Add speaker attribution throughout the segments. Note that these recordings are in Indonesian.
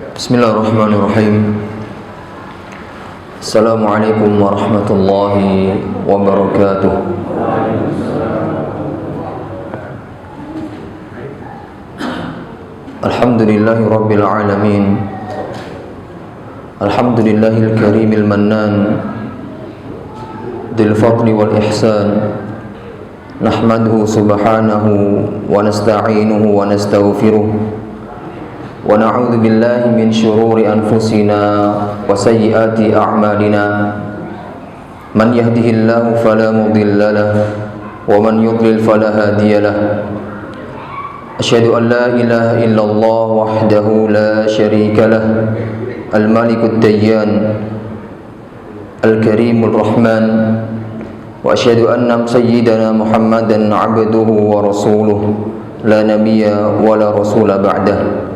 Speaker 1: Bismillahirrahmanirrahim. Assalamualaikum warahmatullahi wabarakatuh. Alhamdulillahi rabbil alamin. Alhamdulillahil karimil mannan, dzil fadli wal ihsan. Nahmaduhu subhanahu wa nasta'inuhu wa nastaghfiruh. Wa na'udzu billahi min syururi anfusina wa sayyiati a'malina. Man yahdihillahu fala mudilla lahu wa man yudlil fala hadiya lahu. Asyhadu an la ilaha illallah wahdahu la syarika lahu, al-malikud dayyan, al-karimur rahman. Wa asyhadu anna sayyidana Muhammadan 'abduhu wa rasuluhu, la nabiyya wa la rasula ba'dahu.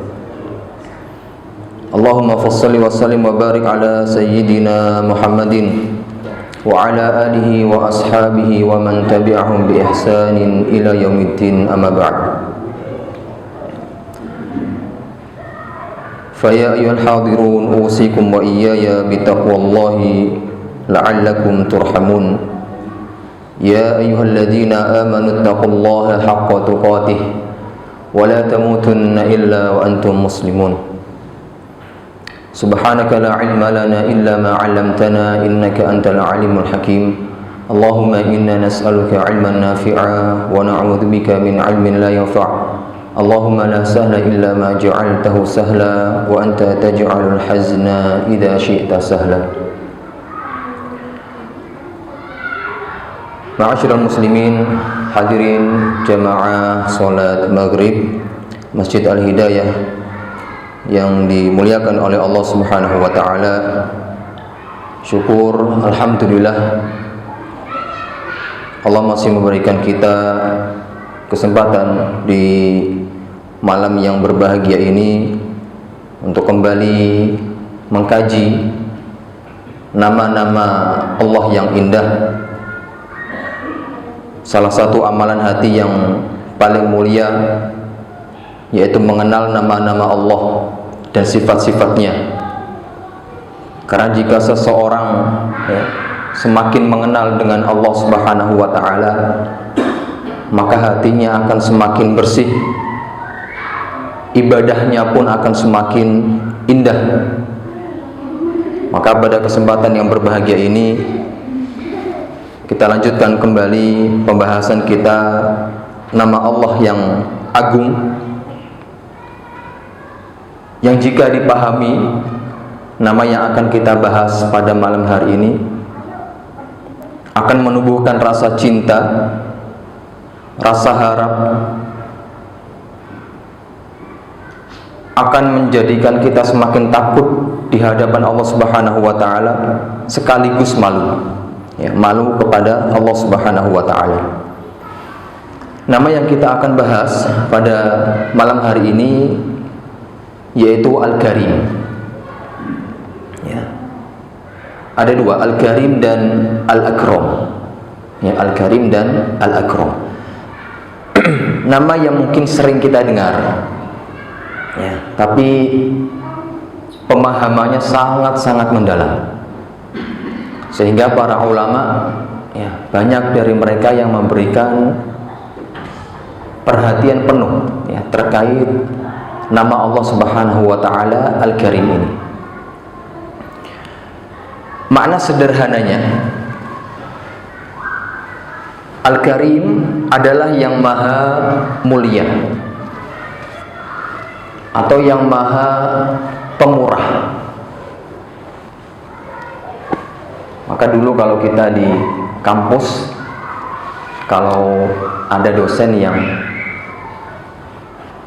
Speaker 1: Allahumma fassalli wa sallim wa barik ala sayyidina Muhammadin wa ala alihi wa ashabihi wa man tabi'ahum bi ihsanin ila yaumiddin, amma ba'd. Fa ya ayyuhal hadirun, usikum wa iyaya bi taqwallahi la'allakum turhamun. Ya ayyuhalladzina amanu taqullaha haqqa tuqatih wa la tamutunna illa wa antum muslimun. Subhanaka la ilma lana illa ma 'allamtana innaka antal alimul hakim. Allahumma inna nas'aluka 'ilman nafi'a wa na'udzubika min 'ilmin la yanfa'. Allahumma la sahla illa ma ja'altahu sahla wa anta taj'alul hazna idza syi'ta sahla. Ma'asyiral muslimin, hadirin jamaah salat maghrib Masjid Al-Hidayah yang dimuliakan oleh Allah Subhanahu wa taala. Syukur alhamdulillah Allah masih memberikan kita kesempatan di malam yang berbahagia ini untuk kembali mengkaji nama-nama Allah yang indah. Salah satu amalan hati yang paling mulia yaitu mengenal nama-nama Allah dan sifat-sifatnya. Karena jika seseorang semakin mengenal dengan Allah Subhanahu wa taala, maka hatinya akan semakin bersih, ibadahnya pun akan semakin indah. Maka pada kesempatan yang berbahagia ini kita lanjutkan kembali pembahasan kita nama Allah yang agung, yang jika dipahami nama yang akan kita bahas pada malam hari ini akan menumbuhkan rasa cinta, rasa harap, akan menjadikan kita semakin takut di hadapan Allah Subhanahu wa taala sekaligus malu. Malu kepada Allah Subhanahu wa taala. Nama yang kita akan bahas pada malam hari ini yaitu Al-Karim. Ada dua, Al-Karim dan Al-Akram. Al-Karim dan Al-Akram. Nama yang mungkin sering kita dengar, tapi pemahamannya sangat-sangat mendalam. Sehingga para ulama banyak dari mereka yang memberikan perhatian penuh terkait nama Allah Subhanahu wa taala Al-Karim ini. Makna sederhananya, Al-Karim adalah yang maha mulia atau yang maha pemurah. Maka dulu kalau kita di kampus, kalau ada dosen yang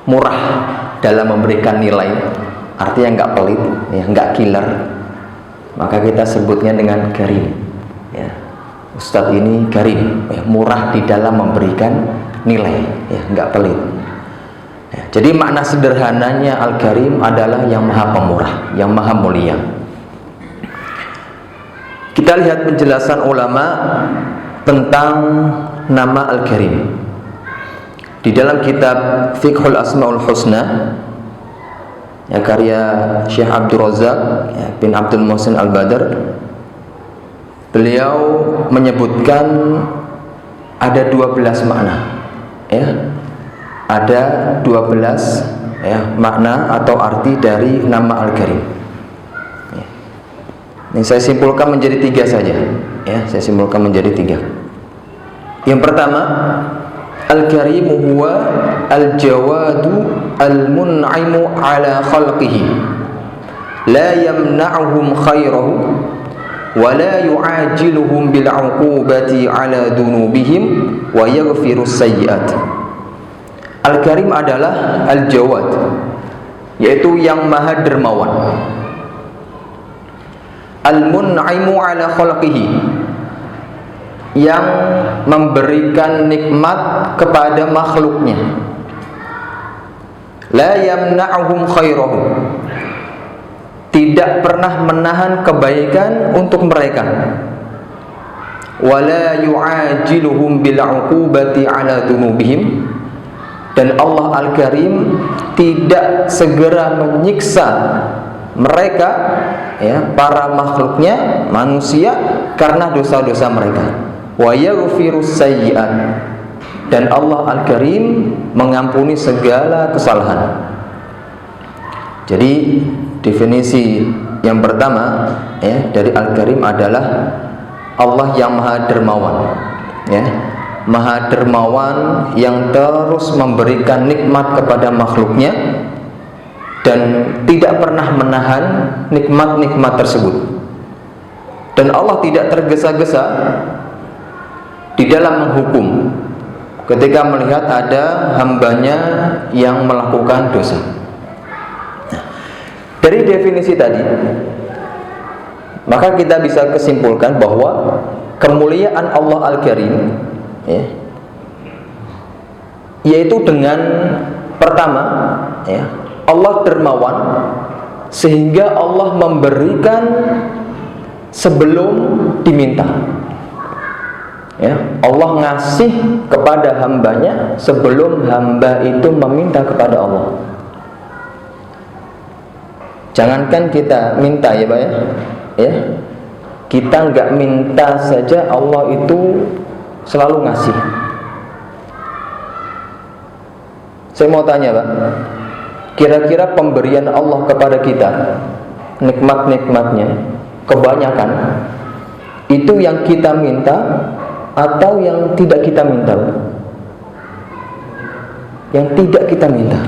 Speaker 1: murah dalam memberikan nilai, artinya nggak pelit, nggak killer, maka kita sebutnya dengan karim. Ustadz ini karim, murah di dalam memberikan nilai, nggak pelit. Jadi makna sederhananya Al-Karim adalah yang maha pemurah, yang maha mulia. Kita lihat penjelasan ulama tentang nama Al-Karim. Di dalam kitab Fiqhul Asmaul Husna ya, karya Syekh Abdul Razak ya, bin Abdul Muhsin Al-Badr. Beliau menyebutkan ada 12 makna ya. Ada 12 ya, makna atau arti dari nama Al-Karim ya. Ini saya simpulkan menjadi 3 saja ya, saya simpulkan menjadi 3. Yang pertama, Al-Karim huwa al-jawadu al-mun'imu ala khalqihi la yamna'uhum khairahu wa la yu'ajiluhum bil 'uqubati ala dunubihim wa yaghfiru sayyi'at. Al-Karim adalah al-jawad, yaitu yang maha dermawan, al-mun'imu ala khalqihi, yang memberikan nikmat kepada makhluknya, la yamna'uhum khairahu, tidak pernah menahan kebaikan untuk mereka, wala yu'ajiluhum bil 'uqubati ala dunubihim, dan Allah Al-Karim tidak segera menyiksa mereka ya, para makhluknya, manusia, karena dosa-dosa mereka. Wa yaghfirus sayyi'at, dan Allah Al-Karim mengampuni segala kesalahan. Jadi definisi yang pertama ya, dari Al-Karim adalah Allah yang maha dermawan ya, maha dermawan yang terus memberikan nikmat kepada makhluknya dan tidak pernah menahan nikmat-nikmat tersebut. Dan Allah tidak tergesa-gesa di dalam menghukum ketika melihat ada hambanya yang melakukan dosa. Dari definisi tadi, maka kita bisa kesimpulkan bahwa kemuliaan Allah Al-Karim ya, yaitu dengan pertama ya, Allah dermawan sehingga Allah memberikan sebelum diminta ya. Allah ngasih kepada hambanya sebelum hamba itu meminta kepada Allah. Jangankan kita minta ya Pak ya, kita nggak minta saja Allah itu selalu ngasih. Saya mau tanya Pak, kira-kira pemberian Allah kepada kita, nikmat-nikmatnya kebanyakan itu yang kita minta atau yang tidak kita minta? Yang tidak kita minta.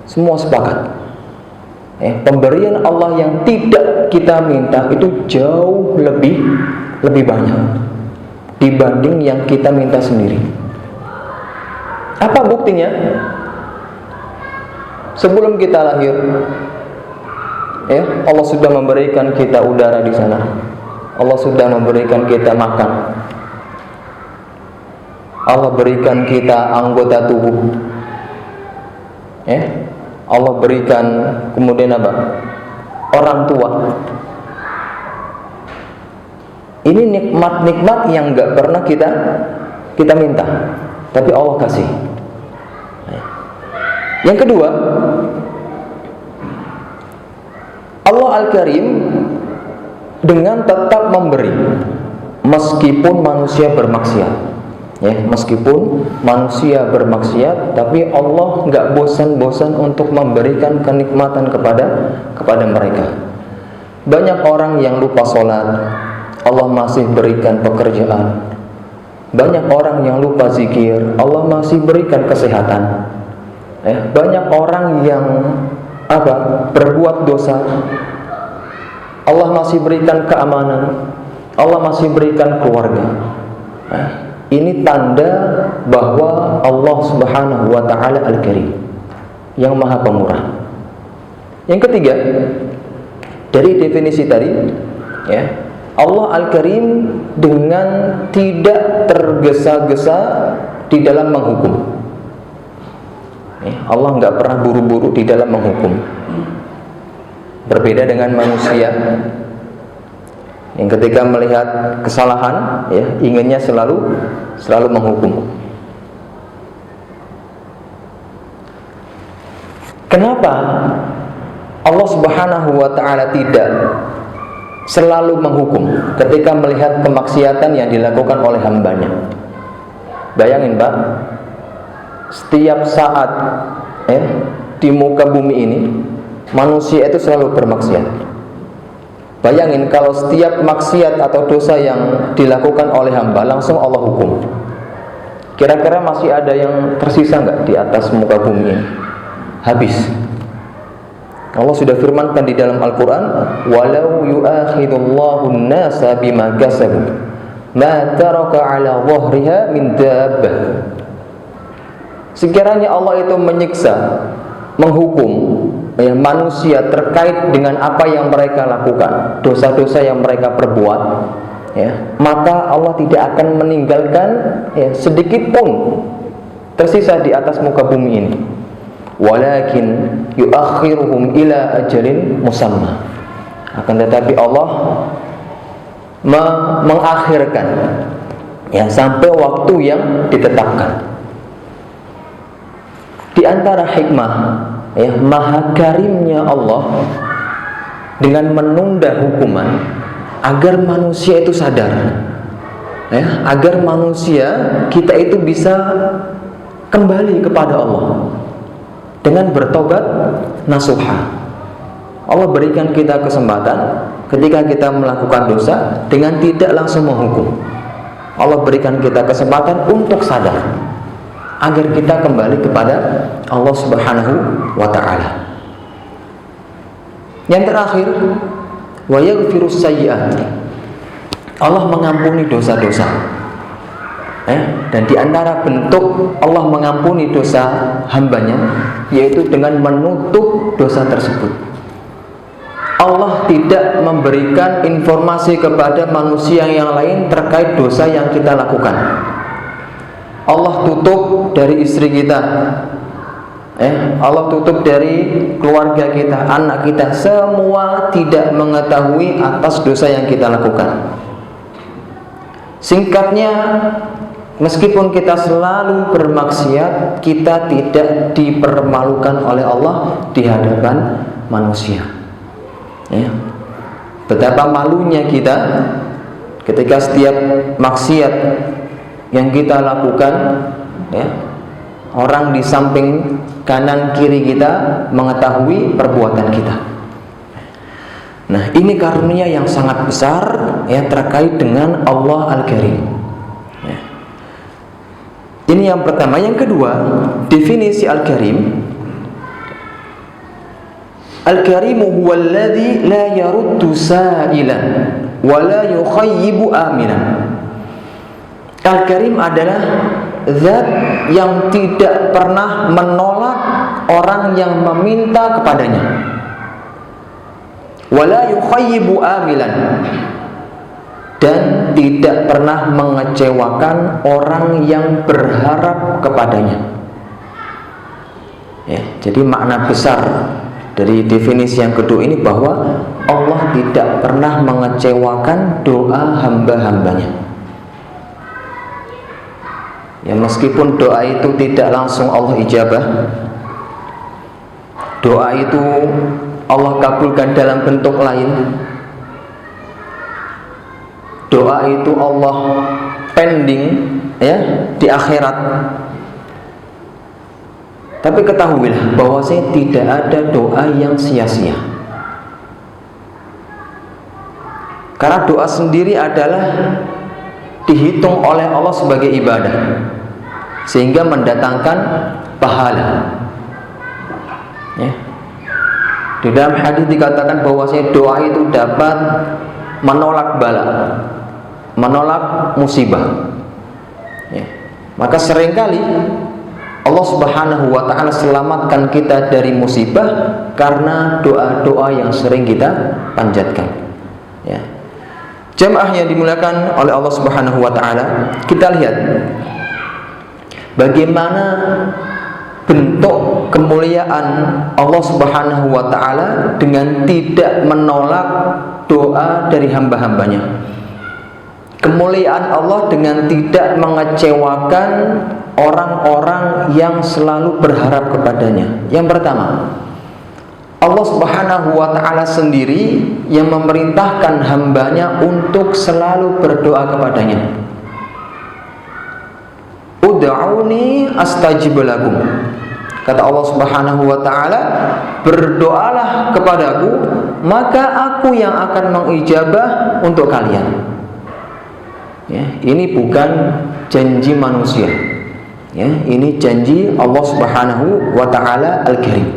Speaker 1: Semua sepakat. Pemberian Allah yang tidak kita minta itu jauh lebih banyak dibanding yang kita minta sendiri. Apa buktinya? Sebelum kita lahir, ya, Allah sudah memberikan kita udara di sana. Allah sudah memberikan kita makan. Allah berikan kita anggota tubuh. Ya. Allah berikan kemudian apa? Orang tua. Ini nikmat-nikmat yang nggak pernah kita minta, tapi Allah kasih. Yang kedua, Allah Al-Karim dengan tetap memberi meskipun manusia bermaksiat. Ya, meskipun manusia bermaksiat, tapi Allah nggak bosan-bosan untuk memberikan kenikmatan kepada mereka. Banyak orang yang lupa sholat, Allah masih berikan pekerjaan. Banyak orang yang lupa zikir, Allah masih berikan kesehatan. Ya, banyak orang yang berbuat dosa, Allah masih berikan keamanan, Allah masih berikan keluarga. Ya, ini tanda bahwa Allah Subhanahu wa ta'ala Al-Karim, yang maha pemurah. Yang ketiga, dari definisi tadi ya, Allah Al-Karim dengan tidak tergesa-gesa di dalam menghukum. Allah nggak pernah buru-buru di dalam menghukum. Berbeda dengan manusia yang ketika melihat kesalahan ya, inginnya selalu menghukum. Kenapa Allah Subhanahu wa ta'ala tidak selalu menghukum ketika melihat kemaksiatan yang dilakukan oleh hambanya. Bayangin Pak, setiap saat di muka bumi ini manusia itu selalu bermaksiat. Bayangin kalau setiap maksiat atau dosa yang dilakukan oleh hamba langsung Allah hukum. Kira-kira masih ada yang tersisa nggak di atas muka bumi ini? Habis. Allah sudah firmankan di dalam Al-Quran, walau yu'akhidullahu an-nasa bima kasabu ma taraka ala dhahriha min dabbah. Sekiranya Allah itu menyiksa, menghukum manusia terkait dengan apa yang mereka lakukan, dosa-dosa yang mereka perbuat, maka Allah tidak akan meninggalkan sedikit pun tersisa di atas muka bumi ini. Walakin yuakhiruhum ila ajalin musamma. Akan tetapi Allah mengakhirkan sampai waktu yang ditetapkan. Di antara hikmah maha karimnya Allah dengan menunda hukuman agar manusia itu sadar, agar manusia kita itu bisa kembali kepada Allah dengan bertobat nasuha. Allah berikan kita kesempatan ketika kita melakukan dosa dengan tidak langsung menghukum. Allah berikan kita kesempatan untuk sadar agar kita kembali kepada Allah Subhanahu wa ta'ala. Yang terakhir, wa yaghfirus sayyi'at. Allah mengampuni dosa-dosa. Dan di antara bentuk Allah mengampuni dosa hambanya yaitu dengan menutup dosa tersebut. Allah tidak memberikan informasi kepada manusia yang lain terkait dosa yang kita lakukan. Allah tutup dari istri kita, Allah tutup dari keluarga kita, anak kita, semua tidak mengetahui atas dosa yang kita lakukan. Singkatnya, meskipun kita selalu bermaksiat, kita tidak dipermalukan oleh Allah di hadapan manusia. Betapa malunya kita ketika setiap maksiat yang kita lakukan, orang di samping kanan kiri kita mengetahui perbuatan kita. Nah, ini karunia yang sangat besar terkait dengan Allah Al-Karim. Ini yang pertama. Yang kedua, definisi Al-Karim. Al-Karimu huwallazi la yaruddu sa'ilan wa la yukhayyibu aminan. Al-Karim adalah zat yang tidak pernah menolak orang yang meminta kepadanya, wala yukhayyibu amilan, dan tidak pernah mengecewakan orang yang berharap kepadanya. Jadi makna besar dari definisi yang kedua ini bahwa Allah tidak pernah mengecewakan doa hamba-hambanya. Meskipun doa itu tidak langsung Allah ijabah, doa itu Allah kabulkan dalam bentuk lain, doa itu Allah pending di akhirat. Tapi ketahuilah bahwasanya tidak ada doa yang sia-sia. Karena doa sendiri adalah dihitung oleh Allah sebagai ibadah, sehingga mendatangkan pahala. Di dalam hadis dikatakan bahwasanya doa itu dapat menolak bala, menolak musibah. Maka seringkali Allah Subhanahu wa ta'ala selamatkan kita dari musibah karena doa-doa yang sering kita panjatkan. Jamaah yang dimuliakan oleh Allah Subhanahu wa ta'ala, kita lihat bagaimana bentuk kemuliaan Allah Subhanahu wa ta'ala dengan tidak menolak doa dari hamba-hambanya. Kemuliaan Allah dengan tidak mengecewakan orang-orang yang selalu berharap kepadanya. Yang pertama, Allah Subhanahu wa ta'ala sendiri yang memerintahkan hambanya untuk selalu berdoa kepadanya. Ud'uni astajib lakum. Kata Allah Subhanahu wa ta'ala, berdoalah kepadaku, maka aku yang akan mengijabah untuk kalian. Ya, ini bukan janji manusia. Ya, ini janji Allah Subhanahu wa ta'ala Al-Karim.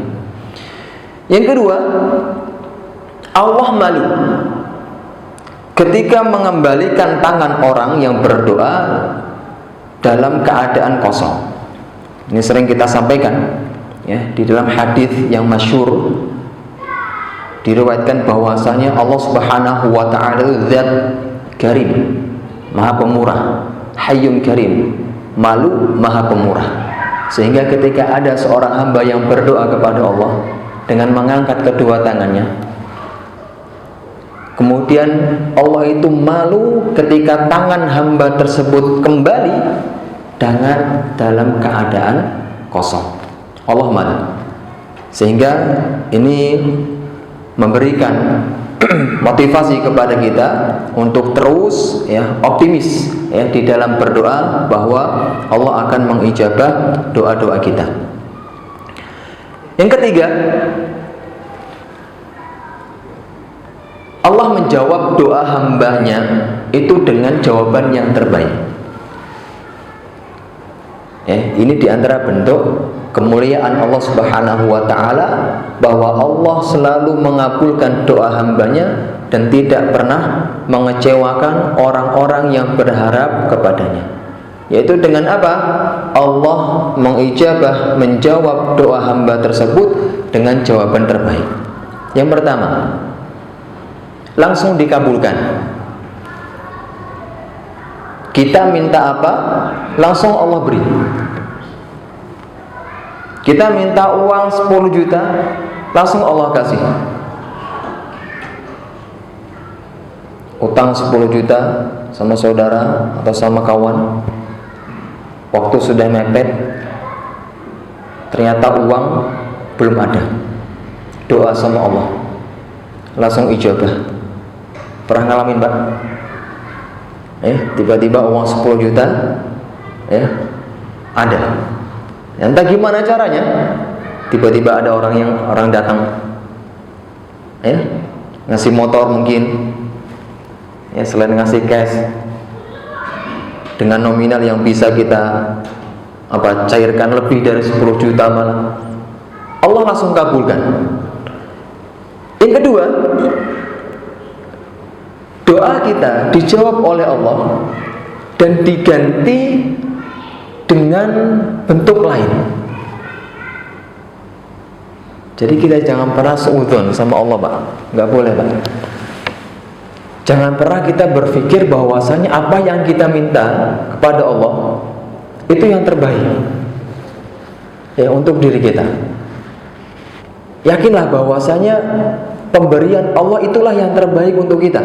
Speaker 1: Yang kedua, Allah malu ketika mengembalikan tangan orang yang berdoa dalam keadaan kosong. Ini sering kita sampaikan, ya, di dalam hadis yang masyhur diriwayatkan bahwasanya Allah Subhanahu wa ta'ala Zat Karim, Maha Pemurah, Hayyun Karim, Malu, Maha Pemurah. Sehingga ketika ada seorang hamba yang berdoa kepada Allah dengan mengangkat kedua tangannya, kemudian Allah itu malu ketika tangan hamba tersebut kembali dalam keadaan kosong. Allah malu. Sehingga ini memberikan motivasi kepada kita untuk terus, ya, optimis, ya, di dalam berdoa bahwa Allah akan mengijabah doa-doa kita. Yang ketiga, Allah menjawab doa hambanya itu dengan jawaban yang terbaik. Ya, ini diantara bentuk kemuliaan Allah Subhanahu wa ta'ala, bahwa Allah selalu mengabulkan doa hambanya dan tidak pernah mengecewakan orang-orang yang berharap kepadanya. Yaitu dengan apa? Allah menjawab doa hamba tersebut dengan jawaban terbaik. Yang pertama, langsung dikabulkan. Kita minta apa, langsung Allah beri. Kita minta uang 10 juta, langsung Allah kasih. Utang 10 juta sama saudara atau sama kawan, waktu sudah mepet, ternyata uang belum ada. Doa sama Allah, langsung ijabah. Pernah ngalamin, Pak? Tiba-tiba uang 10 juta ada. Entah gimana caranya, tiba-tiba ada orang datang, ngasih motor mungkin, selain ngasih cash dengan nominal yang bisa kita cairkan lebih dari 10 juta malah, Allah langsung kabulkan. Yang kedua, doa kita dijawab oleh Allah dan diganti dengan bentuk lain. Jadi kita jangan pernah seudon sama Allah, Pak. Nggak boleh, Pak. Jangan pernah kita berpikir bahwasannya apa yang kita minta kepada Allah itu yang terbaik, ya, untuk diri kita. Yakinlah bahwasanya pemberian Allah itulah yang terbaik untuk kita.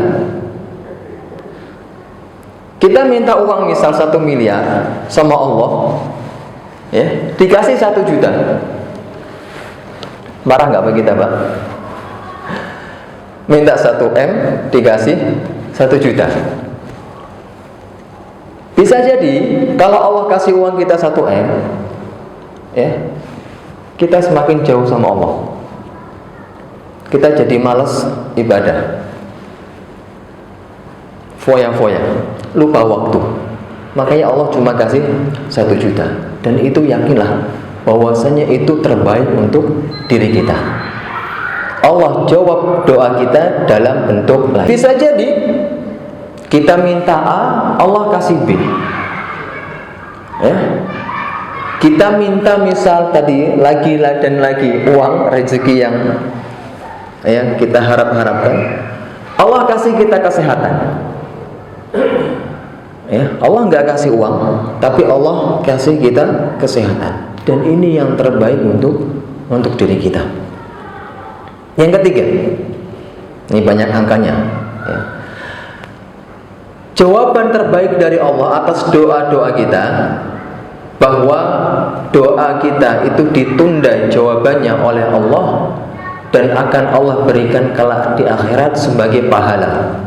Speaker 1: Kita minta uang misal 1 miliar sama Allah, dikasih 1 juta. Marah nggak kita, Pak? Minta 1 M, dikasih 1 juta. Bisa jadi kalau Allah kasih uang kita 1 M, kita semakin jauh sama Allah. Kita jadi malas ibadah, foya-foya, lupa waktu. Makanya Allah cuma kasih 1 juta. Dan itu yakinlah bahwasanya itu terbaik untuk diri kita. Allah jawab doa kita dalam bentuk lain. Bisa jadi kita minta A, Allah kasih B. Kita minta misal tadi lagi dan lagi uang, rezeki yang kita harapkan, Allah kasih kita kesehatan. Allah nggak kasih uang, tapi Allah kasih kita kesehatan. Dan ini yang terbaik untuk diri kita. Yang ketiga, ini banyak angkanya, jawaban terbaik dari Allah atas doa-doa kita, bahwa doa kita itu ditunda jawabannya oleh Allah dan akan Allah berikan kelak di akhirat sebagai pahala.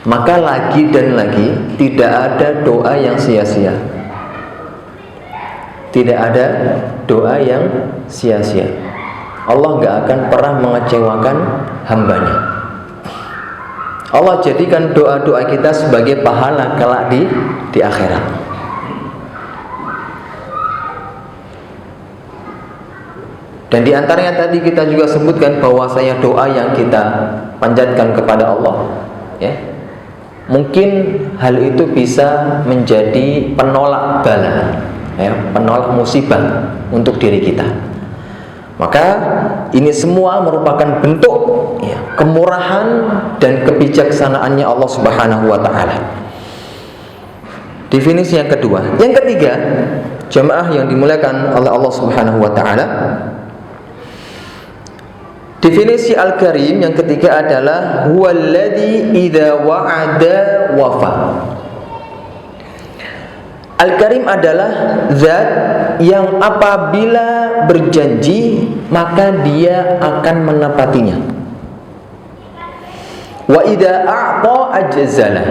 Speaker 1: Maka lagi dan lagi tidak ada doa yang sia-sia. Tidak ada doa yang sia-sia. Allah gak akan pernah mengecewakan hambanya. Allah jadikan doa-doa kita sebagai pahala kelak di akhirat. Dan di antaranya tadi kita juga sebutkan bahwasanya doa yang kita panjatkan kepada Allah, ya, mungkin hal itu bisa menjadi penolak bala, ya, penolak musibah untuk diri kita. Maka ini semua merupakan bentuk, ya, kemurahan dan kebijaksanaannya Allah Subhanahu wa taala. Definisi yang kedua. Yang ketiga, jamaah yang dimuliakan oleh Allah Subhanahu wa taala, definisi Al-Karim yang ketiga adalah huwallazi idza wa'ada wafa. Al-Karim adalah zat yang apabila berjanji maka dia akan menepatinya. Wa idza a'ta ajzala.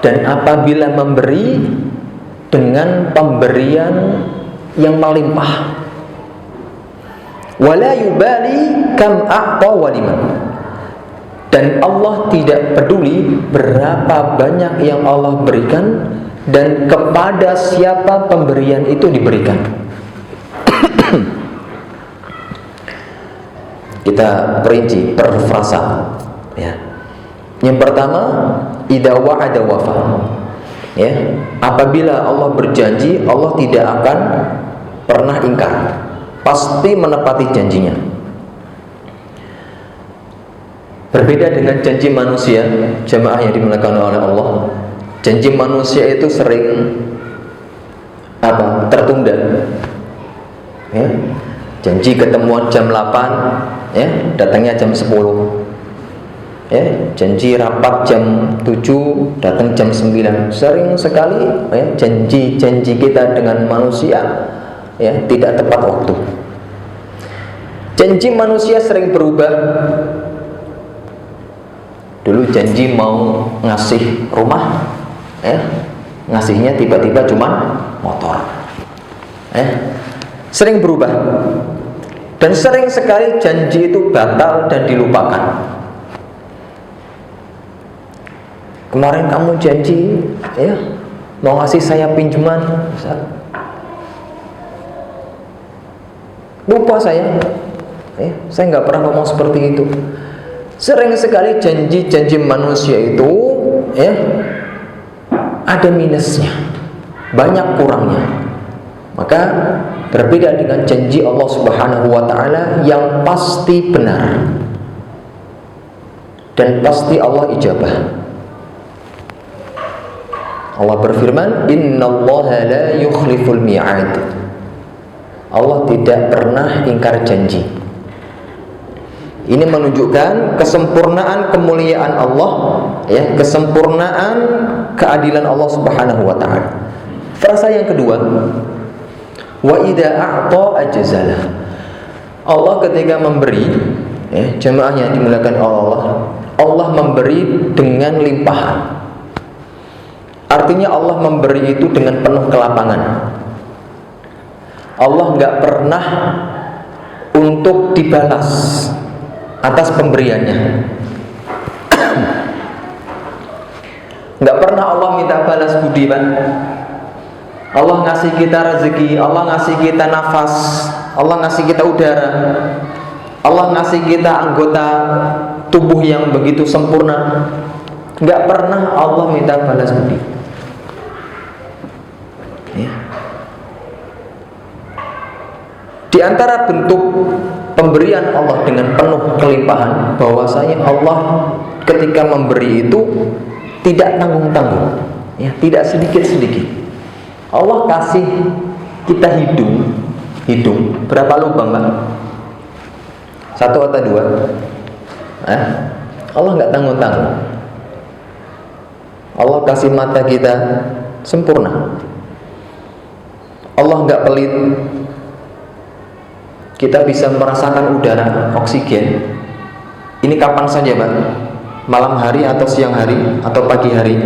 Speaker 1: Dan apabila memberi dengan pemberian yang melimpah. Wala yubali kam a'ta waliman. Dan Allah tidak peduli berapa banyak yang Allah berikan dan kepada siapa pemberian itu diberikan. Kita perinci per frasa, ya. Yang pertama, idza wa'ada wafa. Ya, apabila Allah berjanji, Allah tidak akan pernah ingkar. Pasti menepati janjinya. Berbeda dengan janji manusia, jamaah yang dimuliakan oleh Allah. Janji manusia itu sering tertunda. Ya. Janji ketemuan jam 8, ya, datangnya jam 10. Ya, janji rapat jam 7, datang jam 9. Sering sekali, ya, janji-janji kita dengan manusia, ya, tidak tepat waktu. Janji manusia sering berubah. Dulu janji mau ngasih rumah, ya, ngasihnya tiba-tiba cuma motor, ya. Sering berubah. Dan sering sekali janji itu batal dan dilupakan. Kemarin kamu janji, ya, mau ngasih saya pinjaman, lupa saya, ya, saya nggak pernah ngomong seperti itu. Sering sekali janji-janji manusia itu, ya, ada minusnya, banyak kurangnya. Maka berbeda dengan janji Allah Subhanahu wa taala yang pasti benar dan pasti Allah ijabah. Allah berfirman, innallaha la yukhliful mi'ad. Allah tidak pernah ingkar janji. Ini menunjukkan kesempurnaan kemuliaan Allah, ya, kesempurnaan keadilan Allah Subhanahu wa taala. Frasa yang kedua, wa idza a'ta ajzala. Allah ketika memberi, ya, jemaah yang dimuliakan Allah, Allah memberi dengan limpahan. Artinya Allah memberi itu dengan penuh kelapangan. Allah nggak pernah untuk dibalas atas pemberiannya. Nggak pernah Allah minta balas budi, Pak. Allah ngasih kita rezeki, Allah ngasih kita nafas, Allah ngasih kita udara, Allah ngasih kita anggota tubuh yang begitu sempurna. Nggak pernah Allah minta balas budi, ya. Di antara bentuk pemberian Allah dengan penuh kelimpahan, bahwasanya Allah ketika memberi itu tidak tanggung-tanggung, ya, tidak sedikit-sedikit. Allah kasih kita hidung berapa lubang, Pak? 1 atau 2? Allah nggak tanggung-tanggung. Allah kasih mata kita sempurna. Allah nggak pelit. kita bisa merasakan udara, oksigen. Ini kapan saja, Pak? Malam hari atau siang hari atau pagi hari?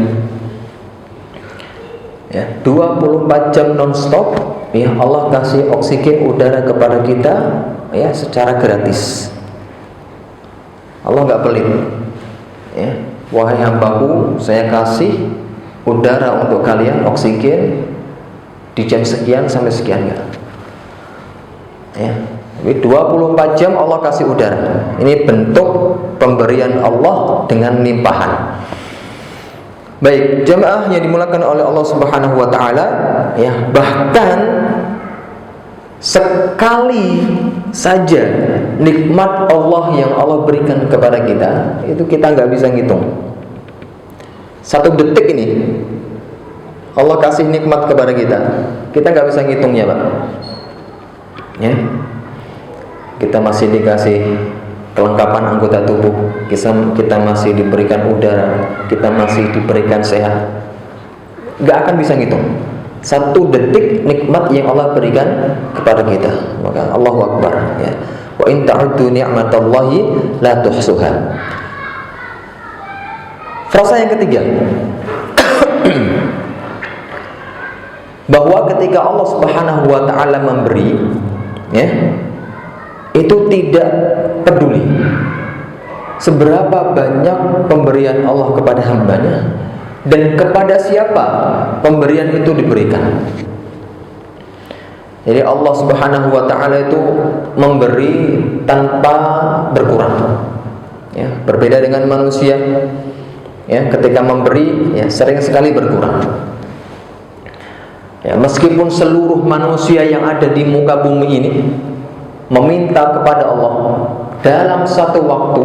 Speaker 1: Ya, 24 jam non-stop, ya Allah kasih oksigen udara kepada kita, ya, secara gratis. Allah nggak pelit. Ya, wahai hambaku, saya kasih udara untuk kalian, oksigen di jam sekian sampai sekian, enggak. Ya. Jadi 24 jam Allah kasih udara. Ini bentuk pemberian Allah dengan limpahan. Baik, jamaah yang dimulakan oleh Allah Subhanahu wa taala, ya, bahkan sekali saja nikmat Allah yang Allah berikan kepada kita, itu kita nggak bisa ngitung. 1 detik ini Allah kasih nikmat kepada kita nggak bisa ngitungnya, Pak. Ya. Kita masih dikasih kelengkapan anggota tubuh, kita masih diberikan udara, kita masih diberikan sehat. Nggak akan bisa ngitung 1 detik nikmat yang Allah berikan kepada kita. Maka Allahu Akbar, ya. Wa in ta'uddu ni'matallahi la tuhsuha. Frasa yang ketiga, bahwa ketika Allah Subhanahu wa taala memberi, ya, itu tidak peduli seberapa banyak pemberian Allah kepada hambanya dan kepada siapa pemberian itu diberikan. Jadi Allah Subhanahu wa taala itu memberi tanpa berkurang, ya, berbeda dengan manusia, ya, ketika memberi, ya, sering sekali berkurang. Ya, meskipun seluruh manusia yang ada di muka bumi ini meminta kepada Allah dalam satu waktu,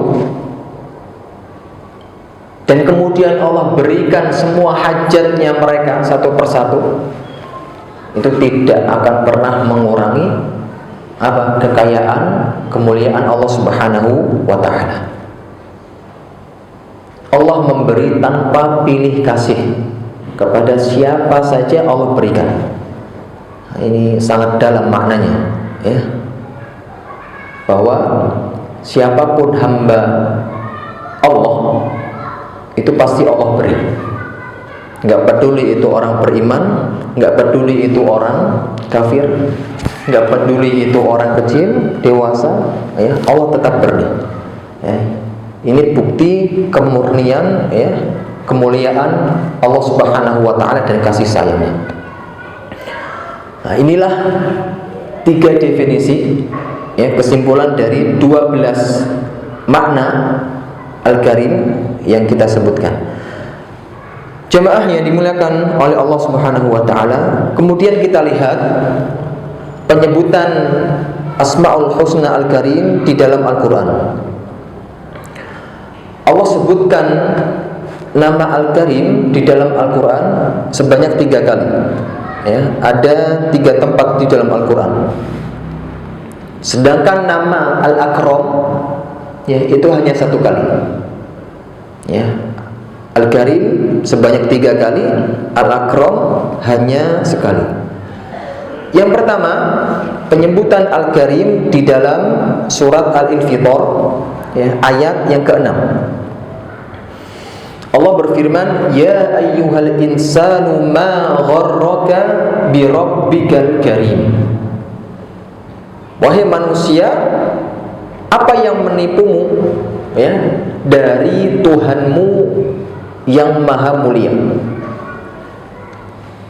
Speaker 1: dan kemudian Allah berikan semua hajatnya mereka satu persatu, itu tidak akan pernah mengurangi apa? Kekayaan, kemuliaan Allah Subhanahu wa taala. Allah memberi tanpa pilih kasih kepada siapa saja Allah berikan. Ini sangat dalam maknanya, ya, bahwa siapapun hamba Allah itu pasti Allah beri. Nggak peduli itu orang beriman, nggak peduli itu orang kafir, nggak peduli itu orang kecil, dewasa, ya, Allah tetap beri. Ya. Ini bukti kemurnian, ya, kemuliaan Allah Subhanahu wa taala dan kasih sayangnya. Nah, inilah 3 definisi, ya, kesimpulan dari 12 makna Al-Karim yang kita sebutkan. Jemaah yang dimuliakan oleh Allah Subhanahu wa taala, kemudian kita lihat penyebutan Asmaul Husna Al-Karim di dalam Al-Qur'an. Allah sebutkan nama Al-Karim di dalam Al-Quran sebanyak 3 kali, ya, ada 3 tempat di dalam Al-Quran. Sedangkan nama Al-Akram, ya, itu hanya 1 kali, ya. Al-Karim sebanyak 3 kali, Al-Akram hanya sekali. Yang pertama, penyebutan Al-Karim di dalam surat Al-Infitor, ya, ayat yang ke-6. Allah berfirman, ya ayyuhal insanu ma gharraka bi rabbikal karim. Wahai manusia, apa yang menipumu, ya, dari Tuhanmu yang maha mulia.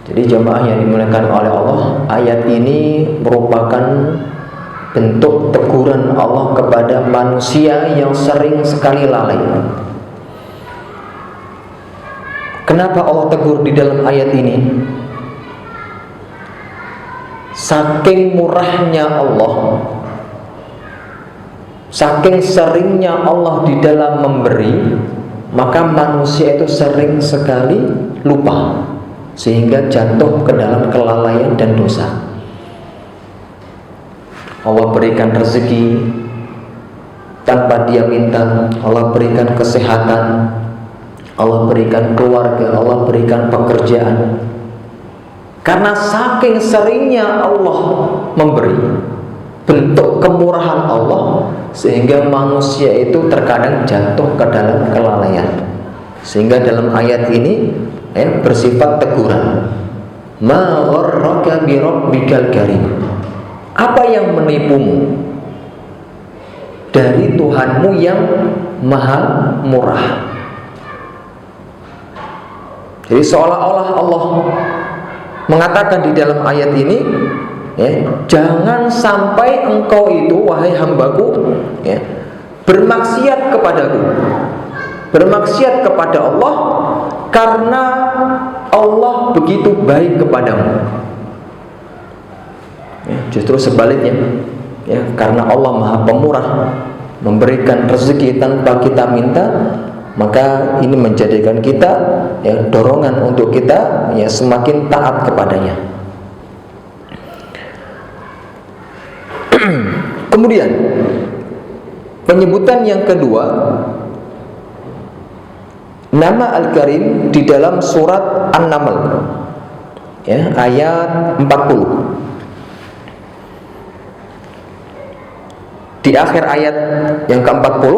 Speaker 1: Jadi jemaah yang dimuliakan oleh Allah, ayat ini merupakan bentuk teguran Allah kepada manusia yang sering sekali lalai. Kenapa Allah tegur di dalam ayat ini? Saking murahnya Allah, saking seringnya Allah di dalam memberi, maka manusia itu sering sekali lupa, sehingga jatuh ke dalam kelalaian dan dosa. Allah berikan rezeki tanpa dia minta, Allah berikan kesehatan, Allah berikan keluarga, Allah berikan pekerjaan. Karena saking seringnya Allah memberi, bentuk kemurahan Allah, sehingga manusia itu terkadang jatuh ke dalam kelalaian. Sehingga dalam ayat ini bersifat teguran. Ma gharraka bi rabbikal karim. Apa yang menipumu dari Tuhanmu yang maha murah? Jadi seolah-olah Allah mengatakan di dalam ayat ini, jangan sampai engkau itu, wahai hambaku, bermaksiat kepadaku, bermaksiat kepada Allah, karena Allah begitu baik kepadamu. Justru sebaliknya, karena Allah maha pemurah, memberikan rezeki tanpa kita minta, maka ini menjadikan kita dorongan untuk kita semakin taat kepadanya. Kemudian penyebutan yang kedua, nama Al-Karim di dalam surat An-Naml, ayat 40. Di akhir ayat yang ke-40,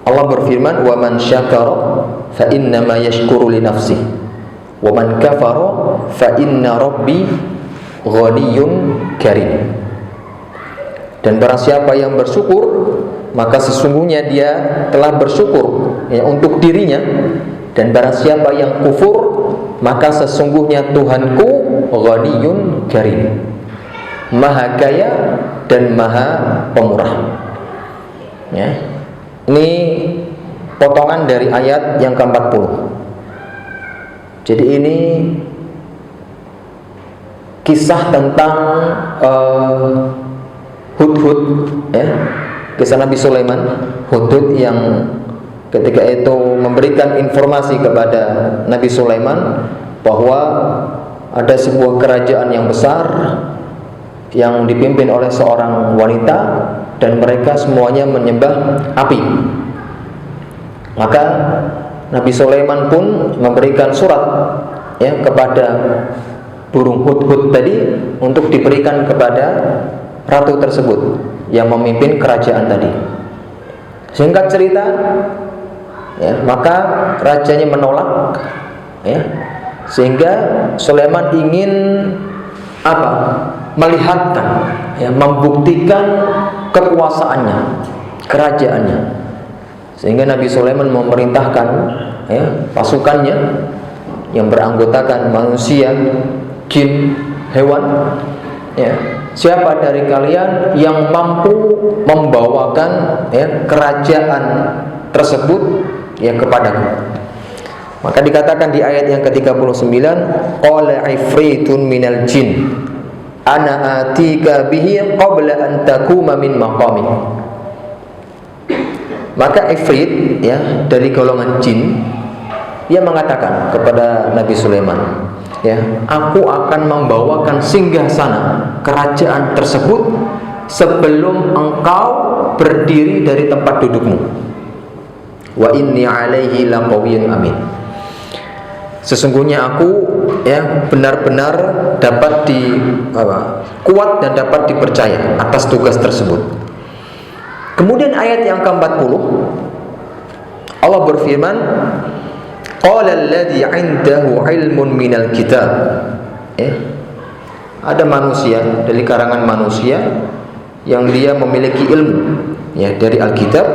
Speaker 1: Allah berfirman, "Wa man syakara fa innama yashkuru li nafsihi wa man kafara fa inna rabbi ghaniyyun karim." Dan barang siapa yang bersyukur, maka sesungguhnya dia telah bersyukur untuk dirinya, dan barang siapa yang kufur, maka sesungguhnya Tuhanku ghaniyyun karim, maha kaya dan maha pemurah. Ini potongan dari ayat yang ke-40. Jadi ini kisah tentang Hudhud, kisah Nabi Sulaiman. Hudhud yang ketika itu memberikan informasi kepada Nabi Sulaiman bahwa ada sebuah kerajaan yang besar yang dipimpin oleh seorang wanita, dan mereka semuanya menyembah api. Maka Nabi Sulaiman pun memberikan surat kepada burung Hudhud tadi untuk diberikan kepada ratu tersebut yang memimpin kerajaan tadi. Singkat cerita, maka rajanya menolak, sehingga Sulaiman ingin melihatkan, membuktikan kekuasaannya, kerajaannya. Sehingga Nabi Sulaiman memerintahkan pasukannya yang beranggotakan manusia, jin, hewan, siapa dari kalian yang mampu membawakan kerajaan tersebut kepadaku. Maka dikatakan di ayat yang ke-39, qala ifritun minal jin ana atika bihi qabla an takuma min maqamik. Maka ifrit dari golongan jin, dia mengatakan kepada Nabi Sulaiman, aku akan membawakan singgasana kerajaan tersebut sebelum engkau berdiri dari tempat dudukmu. Wa inni alaihi laqawiyyun amin. Sesungguhnya aku benar-benar dapat kuat dan dapat dipercaya atas tugas tersebut. Kemudian ayat yang ke-40, Allah berfirman, qala alladzi 'indahu 'ilmun minal kitab. Ada manusia dari karangan manusia yang dia memiliki ilmu dari Alkitab.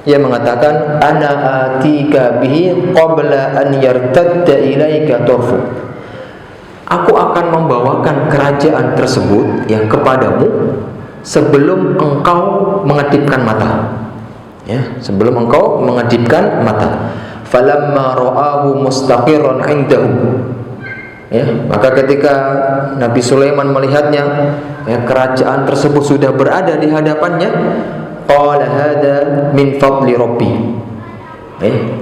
Speaker 1: Ia mengatakan, ana atika bihi qabla an yartadda ilaika turfu. Aku akan membawakan kerajaan tersebut kepadamu sebelum engkau mengedipkan mata. Sebelum engkau mengedipkan mata. Falamma ra'ahu mustaqirran 'indahu. Maka ketika Nabi Sulaiman melihatnya, kerajaan tersebut sudah berada di hadapannya, qala hada min fadli rabbi.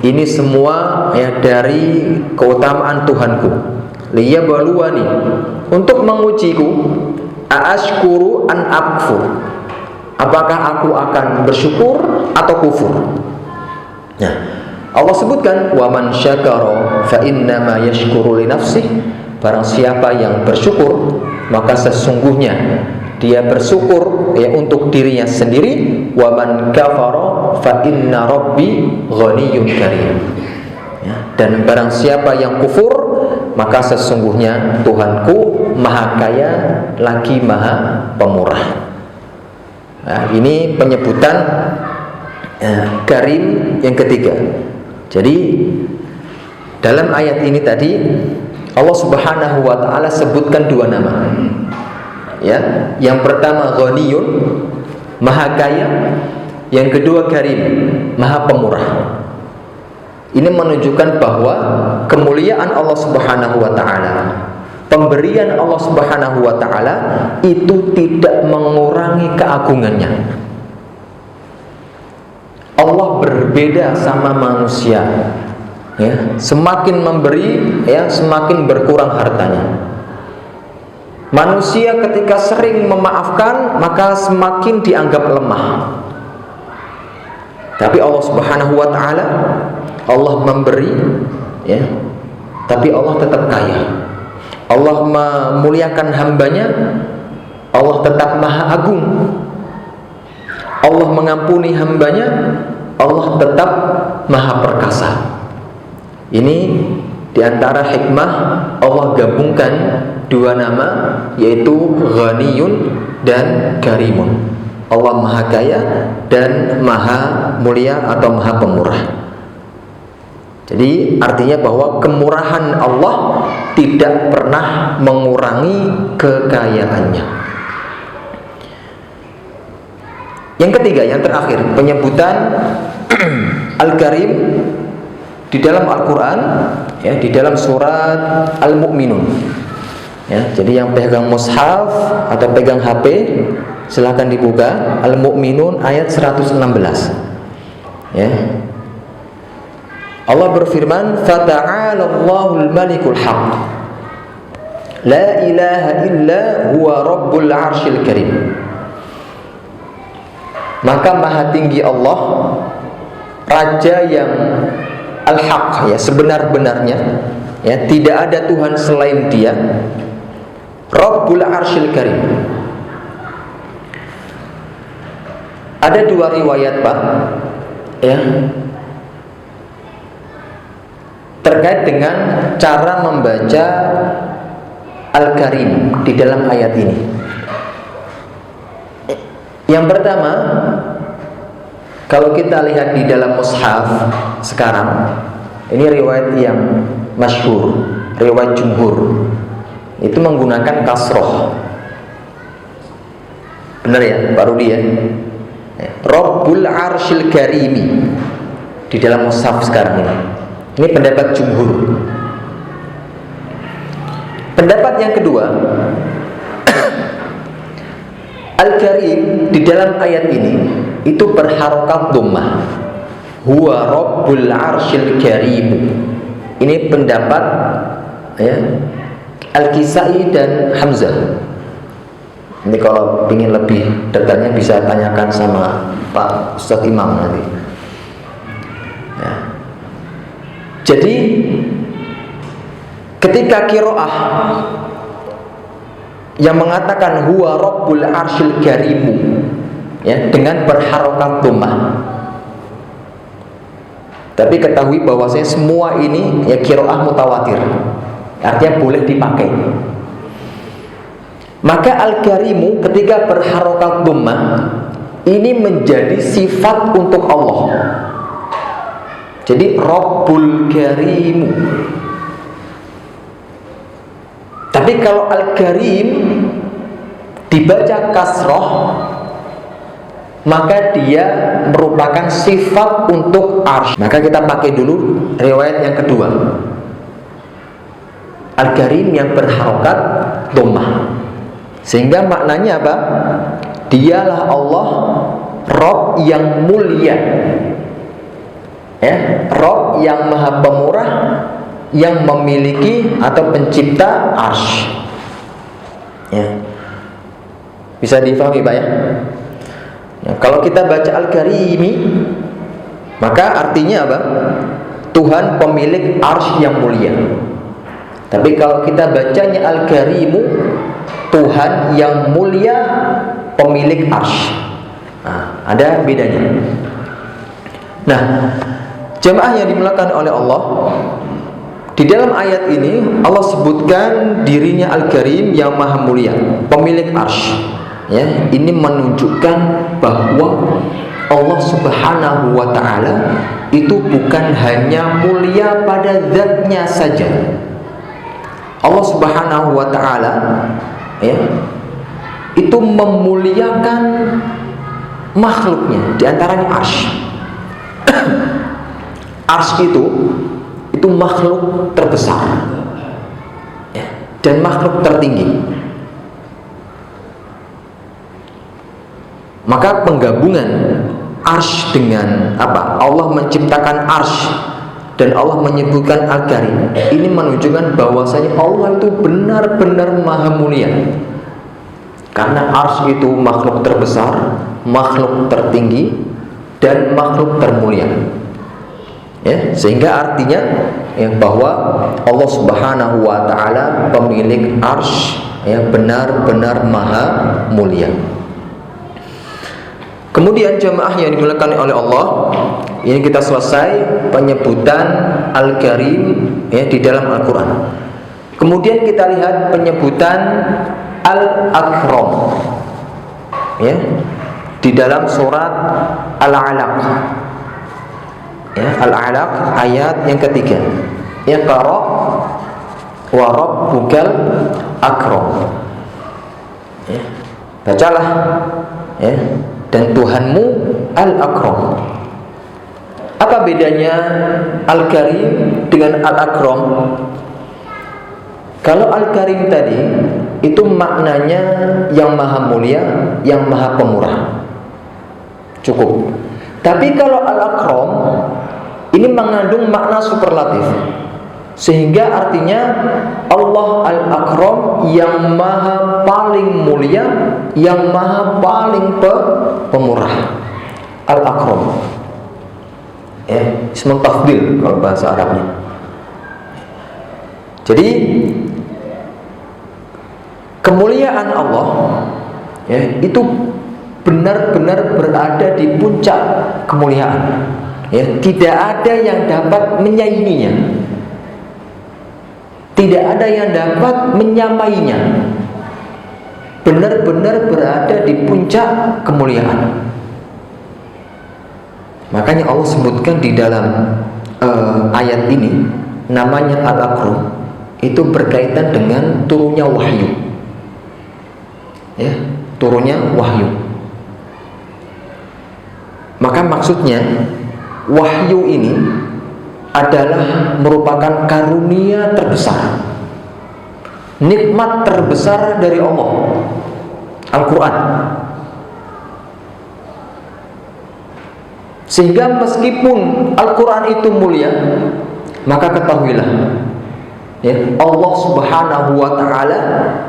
Speaker 1: Ini semua dari keutamaan Tuhanku. Liyabluwani, untuk mengujiku, aashkuru an akfur, apakah aku akan bersyukur atau kufur. Allah sebutkan, wa man syakara fa innama yashkuru li nafsihi. Barang siapa yang bersyukur, maka sesungguhnya dia bersyukur ya untuk dirinya sendiri. Wa man kafara fa inna rabbi ghaniyyun karim. Ya, dan barang siapa yang kufur, maka sesungguhnya Tuhanku maha kaya lagi maha pemurah. Nah, ini penyebutan Karim yang ketiga. Jadi dalam ayat ini tadi Allah Subhanahu wa taala sebutkan dua nama. Ya, yang pertama Ghaniyun, maha kaya, yang kedua Karim, maha pemurah. Ini menunjukkan bahwa kemuliaan Allah Subhanahu wa taala, pemberian Allah Subhanahu wa taala itu tidak mengurangi keagungannya. Allah berbeda sama manusia. Ya, semakin memberi, ya, semakin berkurang hartanya. Manusia ketika sering memaafkan, maka semakin dianggap lemah. Tapi Allah Subhanahu wa taala, Allah memberi, ya, tapi Allah tetap kaya. Allah memuliakan hambanya, Allah tetap maha agung. Allah mengampuni hambanya, Allah tetap maha perkasa. Ini diantara hikmah Allah gabungkan dua nama, yaitu Ghaniyun dan Karimun. Allah maha kaya dan maha mulia atau maha pemurah. Jadi artinya bahwa kemurahan Allah tidak pernah mengurangi kekayaannya. Yang ketiga, yang terakhir, penyebutan Al-Karim di dalam Al-Quran, ya, di dalam surat Al-Mu'minun. Ya, jadi yang pegang mushaf atau pegang HP, silahkan dibuka Al-Mu'minun ayat 116. Ya. Allah berfirman, "Fata'alallahul malikul haq, la ilaha illa huwa rabbul arsyil karim." Maka maha tinggi Allah, Raja yang al-haq, ya, sebenar-benarnya, ya, tidak ada Tuhan selain Dia, Rabbul arsyil karim. Ada dua riwayat, Pak, ya, terkait dengan cara membaca Al-Karim di dalam ayat ini. Yang pertama, kalau kita lihat di dalam mushaf sekarang, ini riwayat yang masyhur, riwayat jumhur, itu menggunakan kasroh. Benar ya, Pak Rudi ya? Rabbul arsyil karimi di dalam mushaf sekarang ini. Ini pendapat jumhur. Pendapat yang kedua, Al-Karim di dalam ayat ini itu berharokat dhammah. Huwa Rabbul arsyil karim. Ini pendapat, ya, Al-Kisai dan Hamzah. Ini kalau ingin lebih detailnya bisa tanyakan sama Pak Ustadz Imam nanti. Ya. Jadi ketika qiraah yang mengatakan huwa rabbul arsyil karimu, ya, dengan berharokat dhammah, tapi ketahui bahwasanya semua ini, ya, qiraah mutawatir, artinya boleh dipakai. Maka al-karimu ketika berharokat dhammah ini menjadi sifat untuk Allah. Jadi Rabbul Karimu. Tapi kalau Al-Karim dibaca kasroh, maka dia merupakan sifat untuk arsy. Maka kita pakai dulu riwayat yang kedua, Al-Karim yang berharokat dhammah, sehingga maknanya apa? Dialah Allah, Rabb yang mulia, ya, Rabb yang maha pemurah, yang memiliki atau pencipta arsy. Ya. Bisa difahami, Pak, ya? Ya, kalau kita baca Al-Karimi, maka artinya apa? Tuhan pemilik arsy yang mulia. Tapi kalau kita bacanya Al-Karimu, Tuhan yang mulia, pemilik arsy. Nah, ada bedanya. Nah, jemaah yang dimuliakan oleh Allah, di dalam ayat ini Allah sebutkan dirinya Al-Karim yang maha mulia, pemilik arsy. Ya, ini menunjukkan bahwa Allah Subhanahu wa ta'ala itu bukan hanya mulia pada zatnya saja. Allah Subhanahu wa ta'ala, ya, itu memuliakan makhluknya, diantaranya arsy. Arsy itu makhluk terbesar, ya, dan makhluk tertinggi. Maka penggabungan arsy dengan apa? Allah menciptakan arsy dan Allah menyebutkan Al-Karim, ini menunjukkan bahwasanya Allah itu benar-benar maha mulia. Karena arsy itu makhluk terbesar, makhluk tertinggi, dan makhluk termulia. Ya, sehingga artinya ya, bahwa Allah Subhanahu wa ta'ala pemilik arsy, ya, benar-benar maha mulia. Kemudian jemaah yang dimuliakan oleh Allah, ini kita selesai penyebutan Al-Karim, ya, di dalam Al-Quran. Kemudian kita lihat penyebutan Al-Akram, ya, di dalam surat Al-Alaq, ya, Al-Alaq ayat yang ketiga. Iqra wa rabbukal akram. Ya, bacalah, ya, dan Tuhanmu Al-Akram. Apa bedanya Al-Karim dengan Al-Akram? Kalau Al-Karim tadi itu maknanya yang maha mulia, yang maha pemurah, cukup. Tapi kalau Al-Akram ini mengandung makna superlatif, sehingga artinya Allah Al-Akram yang maha paling mulia, yang maha paling pemurah. Al-Akram, ya, ismul tafdil kalau bahasa Arabnya. Jadi kemuliaan Allah, ya, itu benar-benar berada di puncak kemuliaan, ya, tidak ada yang dapat menyainginya, tidak ada yang dapat menyamainya. Benar-benar berada di puncak kemuliaan. Makanya Allah sebutkan di dalam ayat ini, namanya Al-Akram, itu berkaitan dengan turunnya wahyu, ya, turunnya wahyu. Maka maksudnya wahyu ini adalah merupakan karunia terbesar, nikmat terbesar dari Allah, Al-Quran. Sehingga meskipun Al-Quran itu mulia, maka ketahuilah, ya, Allah Subhanahu wa ta'ala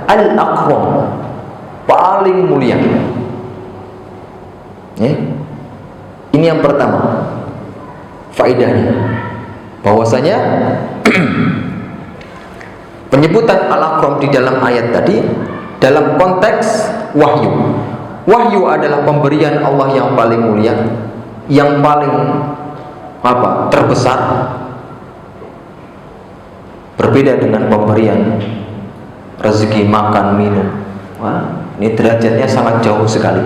Speaker 1: Al-Akram, paling mulia, ya. Ini yang pertama faedahnya, bahwasanya penyebutan Al-Akram di dalam ayat tadi dalam konteks wahyu. Wahyu adalah pemberian Allah yang paling mulia, yang paling apa? Terbesar. Berbeda dengan pemberian rezeki, makan, minum. Wah, ini derajatnya sangat jauh sekali.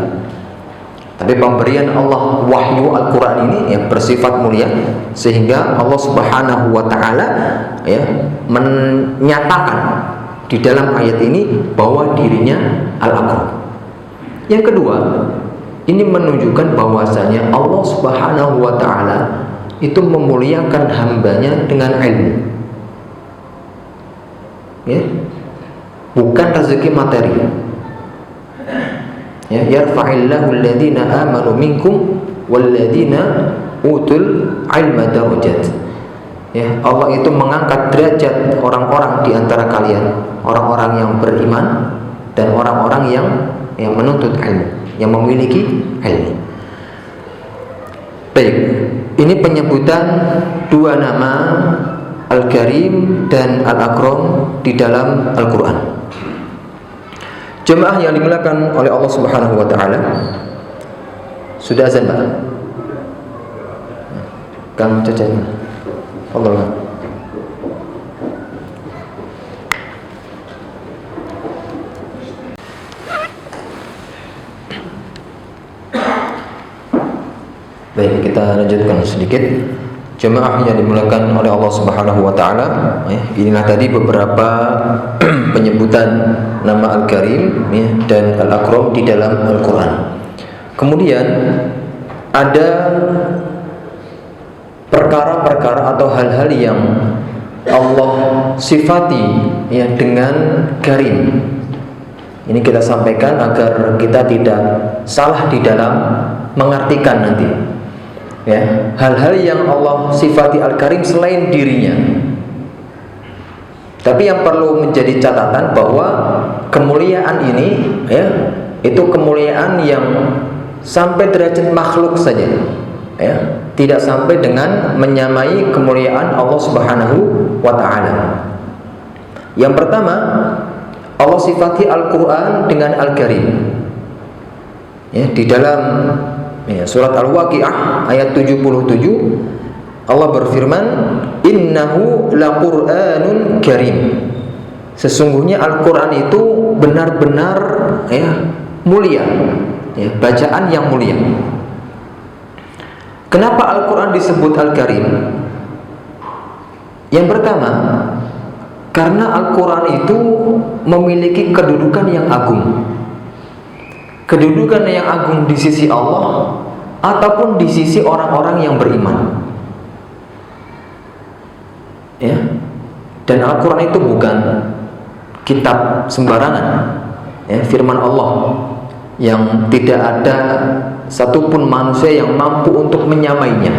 Speaker 1: Tapi pemberian Allah wahyu Al-Quran ini yang bersifat mulia, sehingga Allah Subhanahu wa ta'ala, ya, menyatakan di dalam ayat ini bahwa dirinya Al-Akram. Yang kedua, ini menunjukkan bahwasanya Allah Subhanahu wa ta'ala itu memuliakan hambanya dengan ilmu, ya, bukan rezeki materi. Ya, yarfa'illahu alladhina amanu minkum walladhina utul ilma darajat. Ya, Allah itu mengangkat derajat orang-orang di antara kalian, orang-orang yang beriman dan orang-orang yang menuntut ilmu, yang memiliki ilmu. Baik, ini penyebutan dua nama Al-Karim dan Al-Akram di dalam Al-Quran. Jemaah yang dimuliakan oleh Allah Subhanahu wa taala, sudah azan, Pak? Kang Cecep. Allah. Baik, kita lanjutkan sedikit. Jemaah yang dimuliakan oleh Allah Subhanahu wa taala, inilah tadi beberapa penyebutan nama Al-Karim dan Al-Akram di dalam Al-Qur'an. Kemudian ada perkara-perkara atau hal-hal yang Allah sifati dengan Karim. Ini kita sampaikan agar kita tidak salah di dalam mengartikan nanti. Hal-hal yang Allah sifati Al-Karim selain dirinya. Tapi yang perlu menjadi catatan bahwa kemuliaan ini itu kemuliaan yang sampai derajat makhluk saja, tidak sampai dengan menyamai kemuliaan Allah Subhanahu wa taala. Yang pertama, Allah sifati Al-Qur'an dengan Al-Karim. Di dalam surat Al-Waqi'ah ayat 77 Allah berfirman, innahu laqur'anun karim. Sesungguhnya Al-Qur'an itu benar-benar mulia, bacaan yang mulia. Kenapa Al-Qur'an disebut Al-Karim? Yang pertama, karena Al-Qur'an itu memiliki kedudukan yang agung. Kedudukan yang agung di sisi Allah ataupun di sisi orang-orang yang beriman. Dan Al-Quran itu bukan kitab sembarangan, firman Allah yang tidak ada satupun manusia yang mampu untuk menyamainya.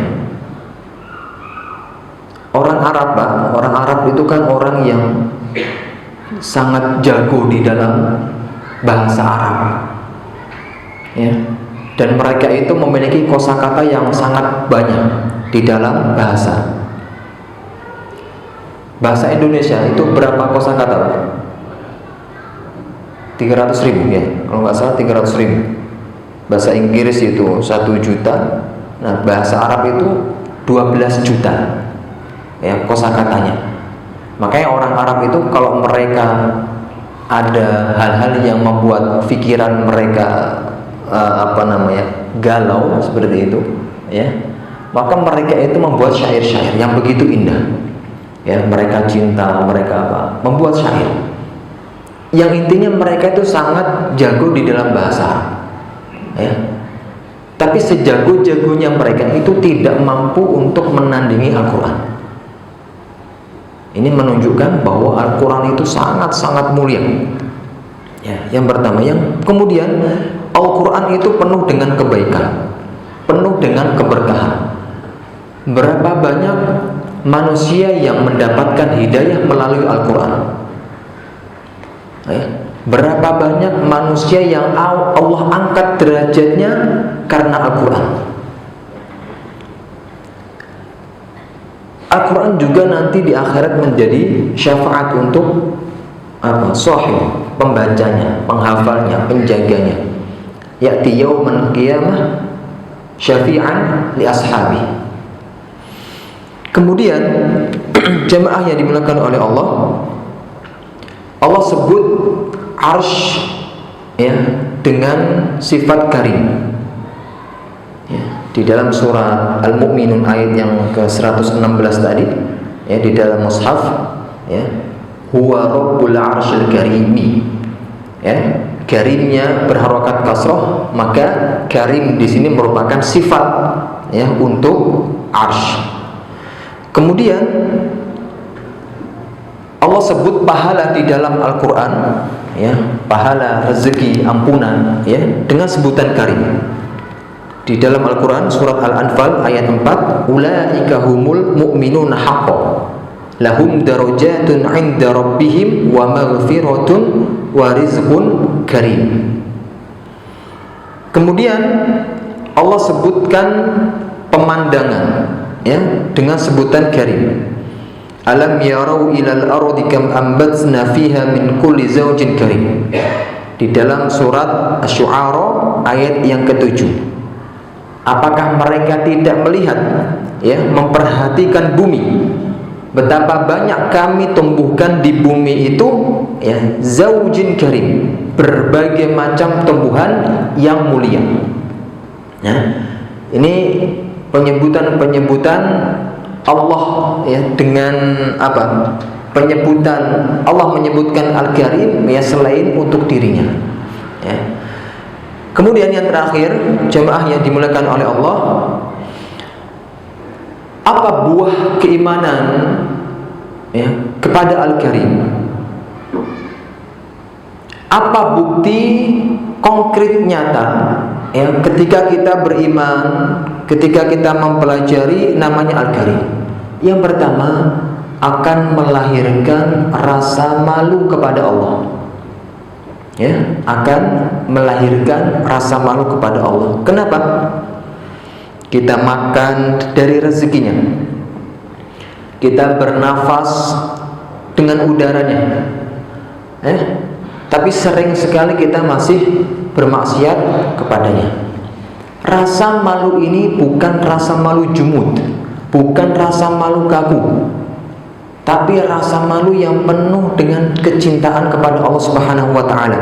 Speaker 1: Orang Arab itu kan orang yang sangat jago di dalam bahasa Arab, dan mereka itu memiliki kosakata yang sangat banyak di dalam bahasa. Bahasa Indonesia itu berapa kosakata? 300.000 kalau nggak salah 300.000. Bahasa Inggris itu 1 juta. Nah, bahasa Arab itu 12 juta kosakatanya. Makanya orang Arab itu kalau mereka ada hal-hal yang membuat pikiran mereka galau seperti itu, maka mereka itu membuat syair-syair yang begitu indah. Mereka cinta, mereka membuat syair yang intinya mereka itu sangat jago di dalam bahasa Arab, tapi sejago-jagonya mereka itu tidak mampu untuk menandingi Al-Quran. Ini menunjukkan bahwa Al-Quran itu sangat-sangat mulia. Yang pertama, yang kemudian Al-Quran itu penuh dengan kebaikan, penuh dengan keberkahan. Berapa banyak manusia yang mendapatkan hidayah melalui Al-Quran? Berapa banyak manusia yang Allah angkat derajatnya karena Al-Quran? Al-Quran juga nanti di akhirat menjadi syafaat untuk sahih, pembacanya, penghafalnya, penjaganya. Ya'ti yaumal qiyamah syafi'an li ashabi. Kemudian jemaah yang dimuliakan oleh Allah, Allah sebut arsy dengan sifat karim. Di dalam surah Al-Mu'minun ayat yang ke-116 tadi, di dalam mushaf, huwa rabbul arsyil karimi. Karimnya berharokat kasroh, maka karim di sini merupakan sifat untuk arsy. Kemudian Allah sebut pahala di dalam Al-Quran, pahala, rezeki, ampunan, dengan sebutan karim. Di dalam Al-Quran surat Al-Anfal ayat 4, ulaika humul mu'minuna haqqan lahum darajatun 'inda rabbihim wa maghfiratun wa rizqun karim. Kemudian Allah sebutkan pemandangan dengan sebutan karim. Alam yarau ilal ardi kam ambatna fiha min kulli zawjin karim. Di di dalam surat Asy-Syu'ara ayat yang ke-7. Apakah mereka tidak melihat, ya, memperhatikan bumi, betapa banyak kami tumbuhkan di bumi itu, ya, zaujin karim, berbagai macam tumbuhan yang mulia. Ya, ini penyebutan Allah, ya, dengan apa? Penyebutan Allah menyebutkan Al-Karim, ya, selain untuk dirinya. Ya. Kemudian yang terakhir, jemaah yang dimuliakan oleh Allah, apa buah keimanan, ya, kepada Al-Karim? Apa bukti konkret nyata, ya, ketika kita beriman, ketika kita mempelajari namanya Al-Karim? Yang pertama, akan melahirkan rasa malu kepada Allah. Ya, akan melahirkan rasa malu kepada Allah. Kenapa? Kita makan dari rezekinya, kita bernafas dengan udaranya, tapi sering sekali kita masih bermaksiat kepadanya. Rasa malu ini bukan rasa malu jumud, bukan rasa malu kaku, tapi rasa malu yang penuh dengan kecintaan kepada Allah Subhanahu wa taala.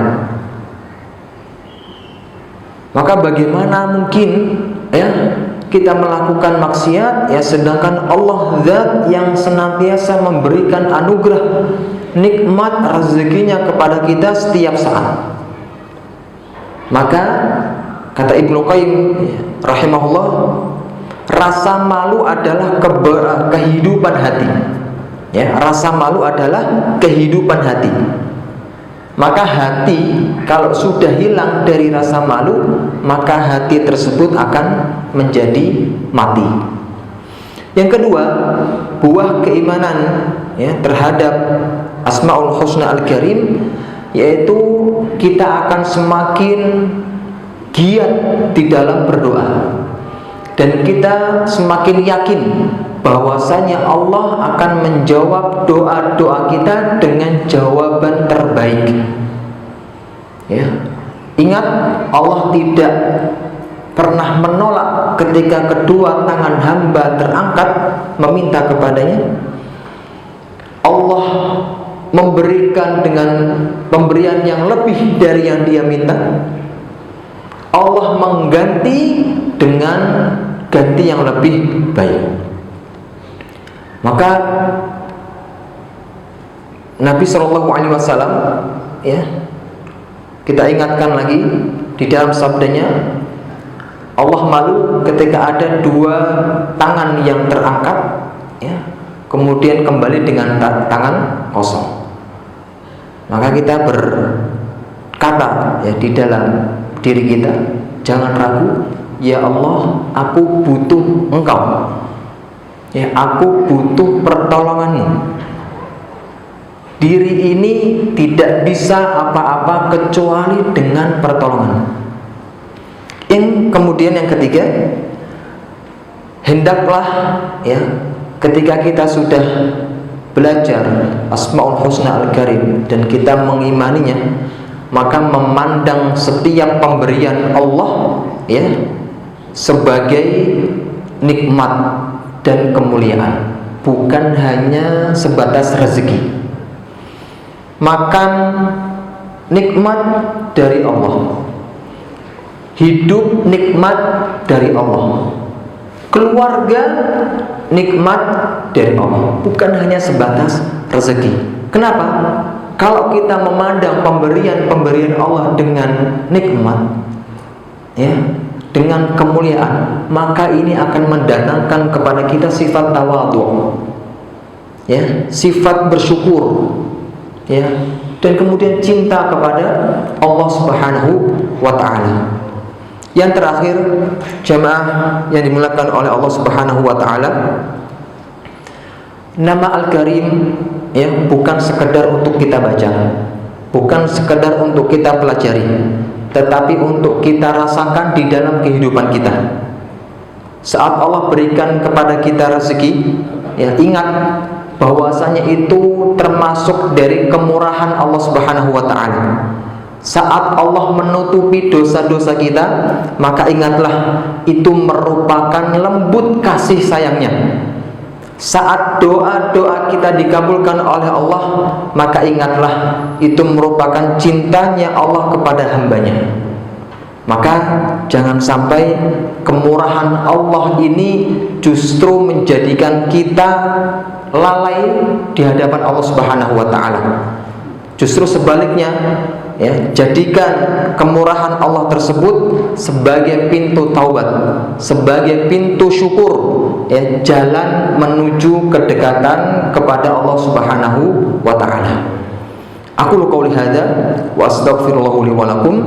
Speaker 1: Maka bagaimana mungkin, ya, kita melakukan maksiat, ya, sedangkan Allah zat yang senantiasa memberikan anugerah nikmat rezekinya kepada kita setiap saat. Maka kata Ibnu Qayyim rahimahullah, rasa malu adalah kehidupan hati. Ya, rasa malu adalah kehidupan hati. Maka hati kalau sudah hilang dari rasa malu, maka hati tersebut akan menjadi mati. Yang kedua, buah keimanan, ya, terhadap Asmaul Husna Al-Karim, yaitu kita akan semakin giat di dalam berdoa, dan kita semakin yakin bahwasanya Allah akan menjawab doa-doa kita dengan jawaban terbaik. Ya, ingat, Allah tidak pernah menolak ketika kedua tangan hamba terangkat meminta kepadanya. Allah memberikan dengan pemberian yang lebih dari yang dia minta. Allah mengganti dengan ganti yang lebih baik. Maka Nabi SAW, ya, kita ingatkan lagi di dalam sabdanya, Allah malu ketika ada dua tangan yang terangkat, ya, kemudian kembali dengan tangan kosong. Maka kita berkata, ya, di dalam diri kita, jangan ragu, ya Allah, aku butuh Engkau. Ya, aku butuh pertolonganmu. Diri ini tidak bisa apa-apa kecuali dengan pertolongan. Kemudian yang ketiga, hendaklah, ya, ketika kita sudah belajar Asmaul Husna Al-Karim dan kita mengimaninya, maka memandang setiap pemberian Allah, ya, sebagai nikmat dan kemuliaan, bukan hanya sebatas rezeki. Makan nikmat dari Allah, hidup nikmat dari Allah, keluarga nikmat dari Allah, bukan hanya sebatas rezeki. Kenapa? Kalau kita memandang pemberian Allah dengan nikmat, ya, dengan kemuliaan, maka ini akan mendatangkan kepada kita sifat tawadhu, ya, sifat bersyukur, ya, dan kemudian cinta kepada Allah Subhanahu wa taala. Yang terakhir, jamaah yang dimuliakan oleh Allah Subhanahu wa taala, nama Al-Karim, ya, bukan sekedar untuk kita baca, bukan sekedar untuk kita pelajari, tetapi untuk kita rasakan di dalam kehidupan kita. Saat Allah berikan kepada kita rezeki, ya, ingat bahwasanya itu termasuk dari kemurahan Allah Subhanahu wa taala. Saat Allah menutupi dosa-dosa kita, maka ingatlah itu merupakan lembut kasih sayangnya. Saat doa-doa kita dikabulkan oleh Allah, maka ingatlah itu merupakan cintanya Allah kepada hambanya. Maka jangan sampai kemurahan Allah ini justru menjadikan kita lalai di hadapan Allah Subhanahu wa ta'ala. Justru sebaliknya, ya, jadikan kemurahan Allah tersebut sebagai pintu taubat, sebagai pintu syukur, ya, jalan menuju kedekatan kepada Allah Subhanahu wa ta'ala. Aku qouli hadza wa astaghfirullah li wa lakum.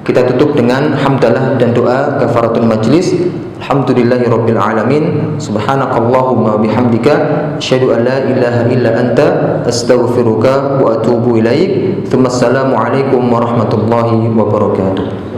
Speaker 1: Kita tutup dengan hamdalah dan doa kafaratul majlis. Alhamdulillahirabbil alamin. Subhanakallahumma bihamdika asyhadu an la ilaha illa anta astaghfiruka wa atubu ilaik. Assalamu alaikum warahmatullahi wabarakatuh.